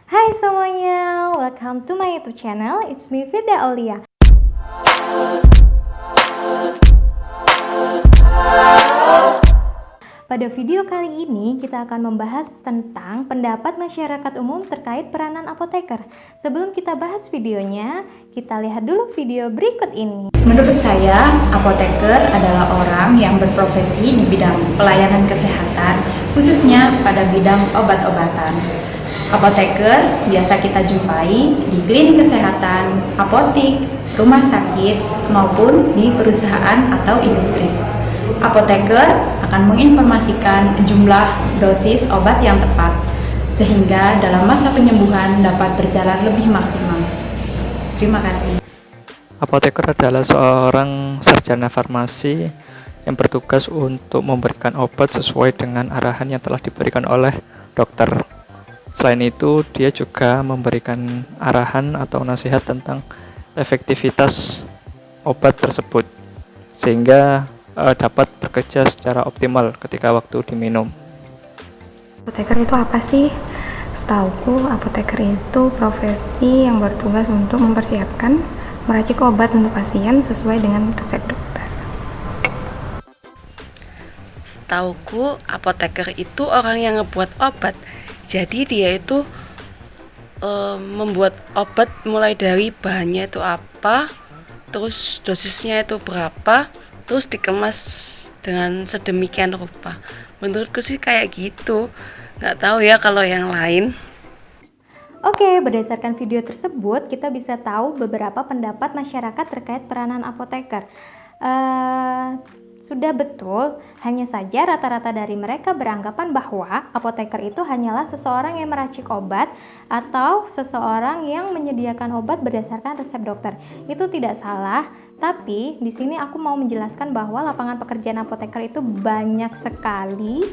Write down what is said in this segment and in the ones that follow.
Hai semuanya, welcome to my YouTube channel. It's me Firda Aulia. Pada video kali ini kita akan membahas tentang pendapat masyarakat umum terkait peranan apoteker. Sebelum kita bahas videonya, kita lihat dulu video berikut ini. Menurut saya, apoteker adalah orang yang berprofesi di bidang pelayanan kesehatan, khususnya pada bidang obat-obatan. Apoteker biasa kita jumpai di klinik kesehatan, apotik, rumah sakit, maupun di perusahaan atau industri. Apoteker akan menginformasikan jumlah dosis obat yang tepat, sehingga dalam masa penyembuhan dapat berjalan lebih maksimal. Terima kasih. Apoteker adalah seorang sarjana farmasi yang bertugas untuk memberikan obat sesuai dengan arahan yang telah diberikan oleh dokter. Selain itu, dia juga memberikan arahan atau nasihat tentang efektivitas obat tersebut, sehingga dapat bekerja secara optimal ketika waktu diminum. Apoteker itu apa sih? Setauku, apoteker itu profesi yang bertugas untuk mempersiapkan meracik obat untuk pasien sesuai dengan resep dokter. Setauku, apoteker itu orang yang ngebuat obat. Jadi dia itu membuat obat mulai dari bahannya itu apa, terus dosisnya itu berapa, terus dikemas dengan sedemikian rupa. Menurutku sih kayak gitu. Nggak tahu ya kalau yang lain. Oke, berdasarkan video tersebut, kita bisa tahu beberapa pendapat masyarakat terkait peranan apoteker. Sudah betul, hanya saja rata-rata dari mereka beranggapan bahwa apoteker itu hanyalah seseorang yang meracik obat atau seseorang yang menyediakan obat berdasarkan resep dokter. Itu tidak salah, tapi di sini aku mau menjelaskan bahwa lapangan pekerjaan apoteker itu banyak sekali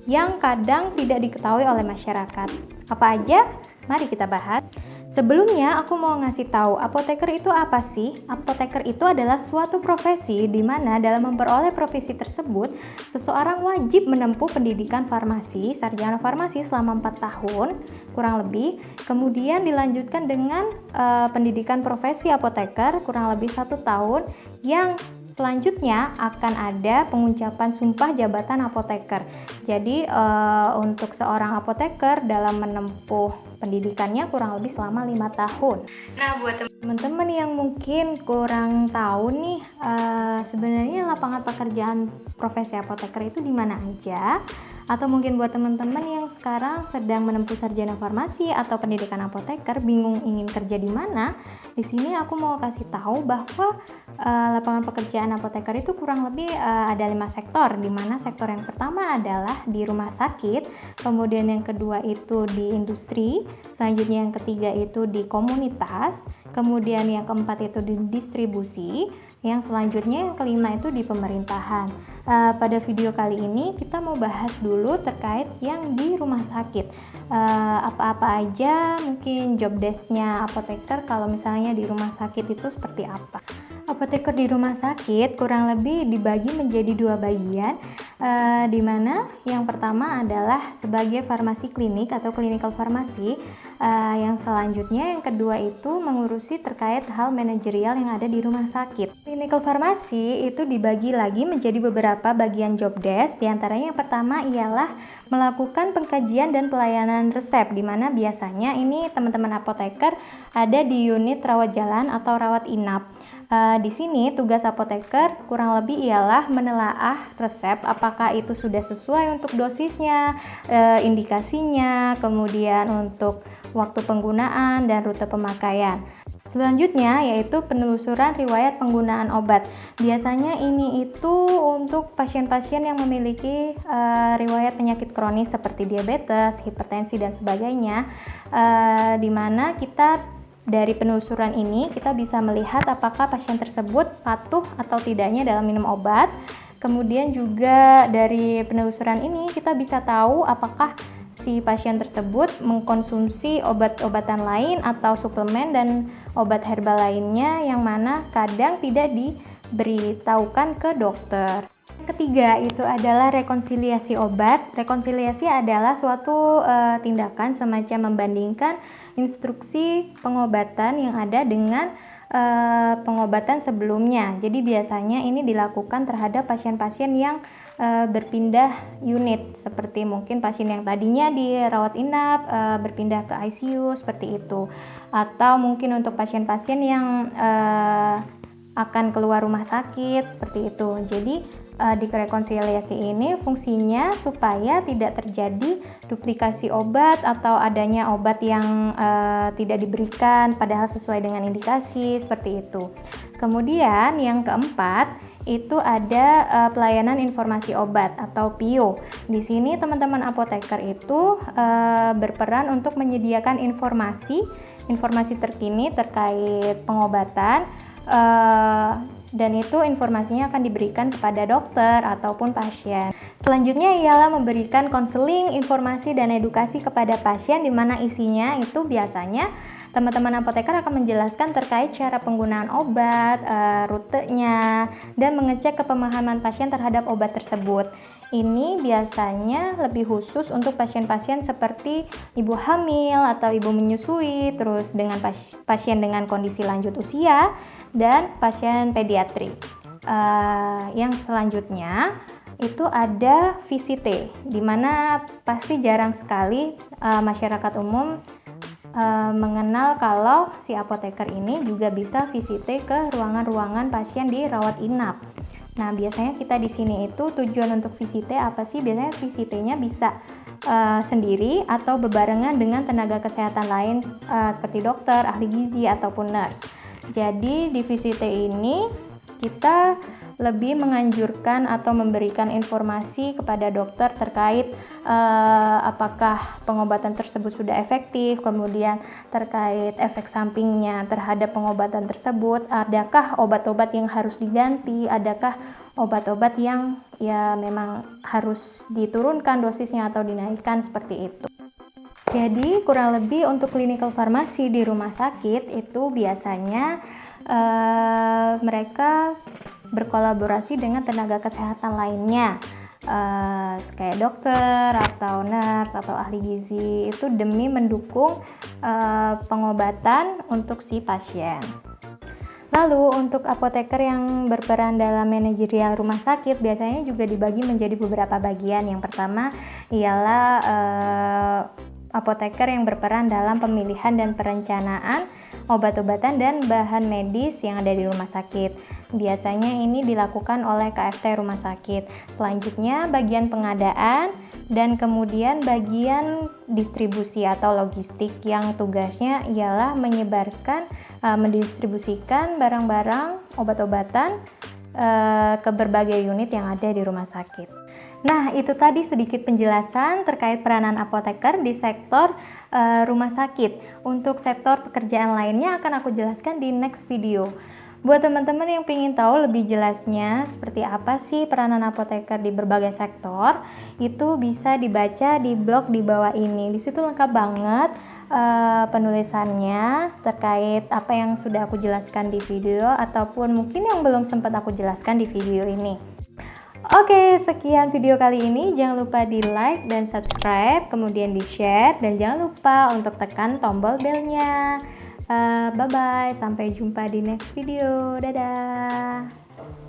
yang kadang tidak diketahui oleh masyarakat. Apa aja? Mari kita bahas. Sebelumnya aku mau ngasih tahu apoteker itu apa sih? Apoteker itu adalah suatu profesi di mana dalam memperoleh profesi tersebut seseorang wajib menempuh pendidikan farmasi, sarjana farmasi selama 4 tahun kurang lebih, kemudian dilanjutkan dengan pendidikan profesi apoteker kurang lebih 1 tahun, yang selanjutnya akan ada pengucapan sumpah jabatan apoteker. Jadi untuk seorang apoteker dalam menempuh pendidikannya kurang lebih selama 5 tahun. Nah, buat teman-teman yang mungkin kurang tahu nih, sebenarnya lapangan pekerjaan profesi apoteker itu di mana aja? Atau mungkin buat teman-teman yang sekarang sedang menempuh sarjana farmasi atau pendidikan apoteker, bingung ingin kerja di mana? Di sini aku mau kasih tahu bahwa lapangan pekerjaan apoteker itu kurang lebih ada 5 sektor, di mana sektor yang pertama adalah di rumah sakit, kemudian yang kedua itu di industri, selanjutnya yang ketiga itu di komunitas, kemudian yang keempat itu di distribusi, yang selanjutnya yang kelima itu di pemerintahan. Pada video kali ini kita mau bahas dulu terkait yang di rumah sakit. Apa-apa aja mungkin job desk-nya apoteker kalau misalnya di rumah sakit itu seperti apa. Apoteker di rumah sakit kurang lebih dibagi menjadi 2 bagian, di mana yang pertama adalah sebagai farmasi klinik atau clinical farmasi, yang selanjutnya yang kedua itu mengurusi terkait hal manajerial yang ada di rumah sakit. Clinical farmasi itu dibagi lagi menjadi beberapa bagian job desk, diantaranya yang pertama ialah melakukan pengkajian dan pelayanan resep, di mana biasanya ini teman-teman apoteker ada di unit rawat jalan atau rawat inap. Di sini tugas apoteker kurang lebih ialah menelaah resep apakah itu sudah sesuai untuk dosisnya, indikasinya, kemudian untuk waktu penggunaan dan rute pemakaian. Selanjutnya yaitu penelusuran riwayat penggunaan obat. Biasanya ini itu untuk pasien-pasien yang memiliki riwayat penyakit kronis seperti diabetes, hipertensi dan sebagainya, di mana kita dari penelusuran ini kita bisa melihat apakah pasien tersebut patuh atau tidaknya dalam minum obat. Kemudian juga dari penelusuran ini kita bisa tahu apakah si pasien tersebut mengkonsumsi obat-obatan lain atau suplemen dan obat herbal lainnya yang mana kadang tidak diberitahukan ke dokter. ketiga itu adalah rekonsiliasi obat. Rekonsiliasi adalah suatu tindakan semacam membandingkan instruksi pengobatan yang ada dengan pengobatan sebelumnya. Jadi biasanya ini dilakukan terhadap pasien-pasien yang berpindah unit, seperti mungkin pasien yang tadinya dirawat inap berpindah ke ICU seperti itu, atau mungkin untuk pasien-pasien yang akan keluar rumah sakit seperti itu. Jadi di rekonsiliasi ini fungsinya supaya tidak terjadi duplikasi obat atau adanya obat yang tidak diberikan padahal sesuai dengan indikasi seperti itu. Kemudian yang keempat itu ada pelayanan informasi obat atau PIO. Di sini teman-teman apoteker itu berperan untuk menyediakan informasi terkini terkait pengobatan, dan itu informasinya akan diberikan kepada dokter ataupun pasien. Selanjutnya ialah memberikan konseling, informasi, dan edukasi kepada pasien, di mana isinya itu biasanya teman-teman apoteker akan menjelaskan terkait cara penggunaan obat, rutenya, dan mengecek kepemahaman pasien terhadap obat tersebut. Ini biasanya lebih khusus untuk pasien-pasien seperti ibu hamil atau ibu menyusui, terus dengan pasien dengan kondisi lanjut usia, dan pasien pediatri. Yang selanjutnya itu ada VCT, di mana pasti jarang sekali masyarakat umum mengenal kalau si apoteker ini juga bisa VCT ke ruangan-ruangan pasien di rawat inap. Nah, biasanya kita di sini itu tujuan untuk VCT apa sih? Biasanya VCT-nya bisa sendiri atau bebarengan dengan tenaga kesehatan lain seperti dokter, ahli gizi, ataupun nurse. Jadi di VCT ini kita lebih menganjurkan atau memberikan informasi kepada dokter terkait apakah pengobatan tersebut sudah efektif, kemudian terkait efek sampingnya terhadap pengobatan tersebut, adakah obat-obat yang harus diganti, adakah obat-obat yang ya memang harus diturunkan dosisnya atau dinaikkan seperti itu. Jadi kurang lebih untuk clinical farmasi di rumah sakit itu biasanya mereka berkolaborasi dengan tenaga kesehatan lainnya, kayak dokter atau nurse atau ahli gizi, itu demi mendukung pengobatan untuk si pasien. Lalu untuk apoteker yang berperan dalam manajerial rumah sakit biasanya juga dibagi menjadi beberapa bagian. Yang pertama ialah apoteker yang berperan dalam pemilihan dan perencanaan obat-obatan dan bahan medis yang ada di rumah sakit. Biasanya ini dilakukan oleh KFT rumah sakit. Selanjutnya bagian pengadaan dan kemudian bagian distribusi atau logistik yang tugasnya ialah menyebarkan, mendistribusikan barang-barang obat-obatan ke berbagai unit yang ada di rumah sakit. Nah, itu tadi sedikit penjelasan terkait peranan apoteker di sektor rumah sakit. Untuk sektor pekerjaan lainnya akan aku jelaskan di next video. Buat teman-teman yang ingin tahu lebih jelasnya seperti apa sih peranan apoteker di berbagai sektor, itu bisa dibaca di blog di bawah ini. Di situ lengkap banget penulisannya terkait apa yang sudah aku jelaskan di video ataupun mungkin yang belum sempat aku jelaskan di video ini. Oke, sekian video kali ini. Jangan lupa di like dan subscribe, kemudian di share, dan jangan lupa untuk tekan tombol belnya. Bye-bye, sampai jumpa di next video. Dadah.